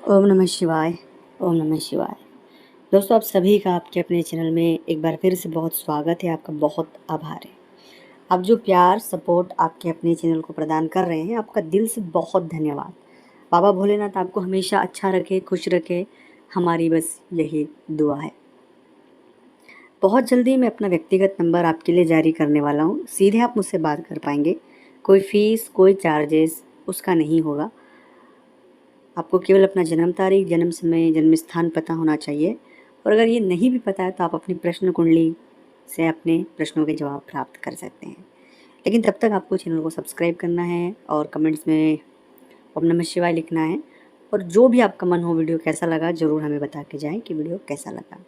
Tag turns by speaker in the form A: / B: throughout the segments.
A: ओम नमः शिवाय। ओम नमः शिवाय। दोस्तों, आप सभी का आपके अपने चैनल में एक बार फिर से बहुत स्वागत है। आपका बहुत आभार है। आप जो प्यार सपोर्ट आपके अपने चैनल को प्रदान कर रहे हैं, आपका दिल से बहुत धन्यवाद। बाबा भोलेनाथ आपको हमेशा अच्छा रखे, खुश रखे, हमारी बस यही दुआ है। बहुत जल्दी मैं अपना व्यक्तिगत नंबर आपके लिए जारी करने वाला हूँ। सीधे आप मुझसे बात कर पाएंगे। कोई फीस, कोई चार्जेस उसका नहीं होगा। आपको केवल अपना जन्म तारीख, जन्म समय, जन्म स्थान पता होना चाहिए। और अगर ये नहीं भी पता है तो आप अपनी प्रश्न कुंडली से अपने प्रश्नों के जवाब प्राप्त कर सकते हैं। लेकिन तब तक आपको चैनल को सब्सक्राइब करना है और कमेंट्स में ओम नमः शिवाय लिखना है। और जो भी आपका मन हो, वीडियो कैसा लगा ज़रूर हमें बता के जाएं कि वीडियो कैसा लगा।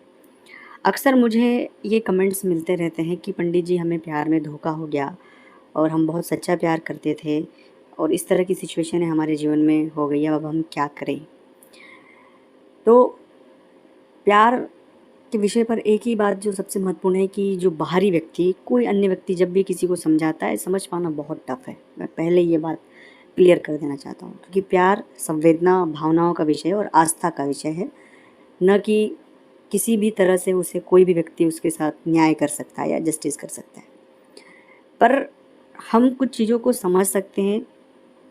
A: अक्सर मुझे ये कमेंट्स मिलते रहते हैं कि पंडित जी, हमें प्यार में धोखा हो गया और हम बहुत सच्चा प्यार करते थे और इस तरह की सिचुएशन हमारे जीवन में हो गई है, अब हम क्या करें। तो प्यार के विषय पर एक ही बात जो सबसे महत्वपूर्ण है कि जो बाहरी व्यक्ति, कोई अन्य व्यक्ति जब भी किसी को समझाता है, समझ पाना बहुत टफ है। मैं पहले ये बात क्लियर कर देना चाहता हूँ, क्योंकि प्यार संवेदना, भावनाओं का विषय और आस्था का विषय है, न कि किसी भी तरह से उसे कोई भी व्यक्ति उसके साथ न्याय कर सकता है या जस्टिस कर सकता है। पर हम कुछ चीज़ों को समझ सकते हैं।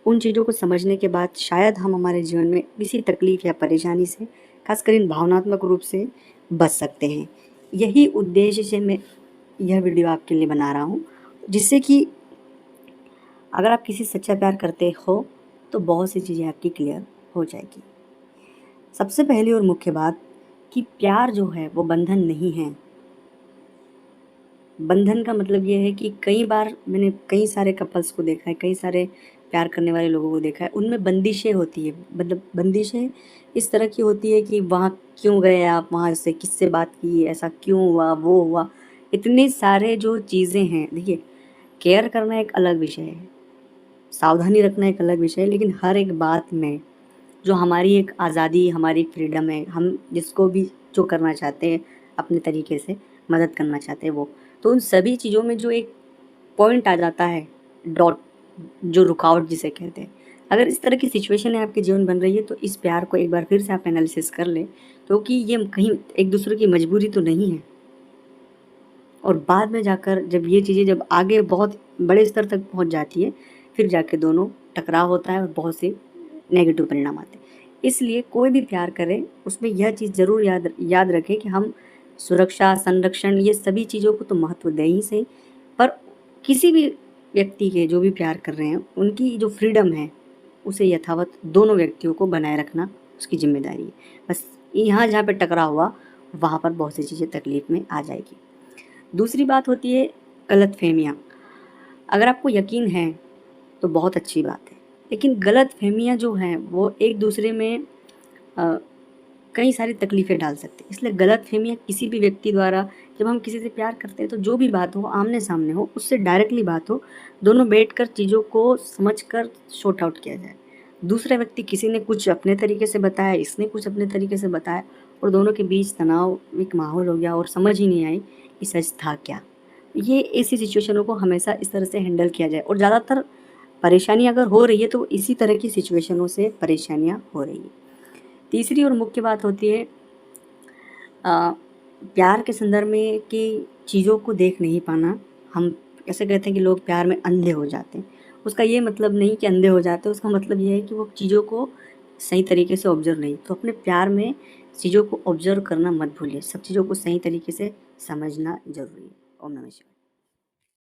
A: उन चीज़ों को समझने के बाद शायद हम हमारे जीवन में किसी तकलीफ या परेशानी से, खासकर इन भावनात्मक रूप से, बच सकते हैं। यही उद्देश्य से मैं यह वीडियो आपके लिए बना रहा हूँ, जिससे कि अगर आप किसी सच्चा प्यार करते हो तो बहुत सी चीज़ें आपकी क्लियर हो जाएगी। सबसे पहली और मुख्य बात कि प्यार जो है वो बंधन नहीं है। बंधन का मतलब ये है कि कई बार मैंने कई सारे कपल्स को देखा है, कई सारे प्यार करने वाले लोगों को देखा है, उनमें बंदिशें होती है। मतलब बंदिशें इस तरह की होती है कि वहाँ क्यों गए आप, वहाँ से किससे बात की, ऐसा क्यों हुआ, वो हुआ, इतने सारे जो चीज़ें हैं। देखिए, केयर करना एक अलग विषय है, सावधानी रखना एक अलग विषय है, लेकिन हर एक बात में जो हमारी एक आज़ादी, हमारी एक फ्रीडम है, हम जिसको भी जो करना चाहते हैं अपने तरीके से मदद करना चाहते हैं वो, तो उन सभी चीज़ों में जो एक पॉइंट आ जाता है, डॉट, जो रुकावट जिसे कहते हैं। अगर इस तरह की सिचुएशन है आपके जीवन बन रही है तो इस प्यार को एक बार फिर से आप एनालिसिस कर लें, क्योंकि ये कहीं एक दूसरे की मजबूरी तो नहीं है। और बाद में जाकर जब ये चीज़ें जब आगे बहुत बड़े स्तर तक पहुंच जाती है, फिर जाके दोनों टकराव होता है और बहुत से नेगेटिव परिणाम आते हैं। इसलिए कोई भी प्यार करें उसमें यह चीज़ ज़रूर याद रखें कि हम सुरक्षा, संरक्षण, ये सभी चीज़ों को तो महत्व दें ही सही, पर किसी भी व्यक्ति के जो भी प्यार कर रहे हैं उनकी जो फ्रीडम है उसे यथावत दोनों व्यक्तियों को बनाए रखना उसकी जिम्मेदारी है। बस यहाँ जहाँ पे टकराव हुआ वहाँ पर बहुत सी चीज़ें तकलीफ में आ जाएगी। दूसरी बात होती है गलतफहमियाँ। अगर आपको यकीन है तो बहुत अच्छी बात है, लेकिन गलतफहमियाँ जो हैं वो एक दूसरे में अ, कई सारी तकलीफ़ें डाल सकती है। इसलिए गलतफहमियाँ किसी भी व्यक्ति द्वारा, जब हम किसी से प्यार करते हैं तो जो भी बात हो आमने-सामने हो, उससे डायरेक्टली बात हो, दोनों बैठकर चीज़ों को समझकर सॉर्ट आउट किया जाए। दूसरा व्यक्ति, किसी ने कुछ अपने तरीके से बताया, इसने कुछ अपने तरीके से बताया और दोनों के बीच तनाव एक माहौल हो गया और समझ ही नहीं आई कि सच था क्या। ये ऐसी सिचुएशनों को हमेशा इस तरह से हैंडल किया जाए। और ज़्यादातर परेशानी अगर हो रही है तो इसी तरह की सिचुएशनों से परेशानियाँ हो रही है। तीसरी और मुख्य बात होती है अ, प्यार के संदर्भ में कि चीज़ों को देख नहीं पाना। हम ऐसे कहते हैं कि लोग प्यार में अंधे हो जाते हैं। उसका ये मतलब नहीं कि अंधे हो जाते हैं, उसका मतलब ये है कि वो चीज़ों को सही तरीके से ऑब्ज़र्व नहीं। तो अपने प्यार में चीज़ों को ऑब्ज़र्व करना मत भूलिए। सब चीज़ों को सही तरीके से समझना ज़रूरी है। ओम नमः शिवाय।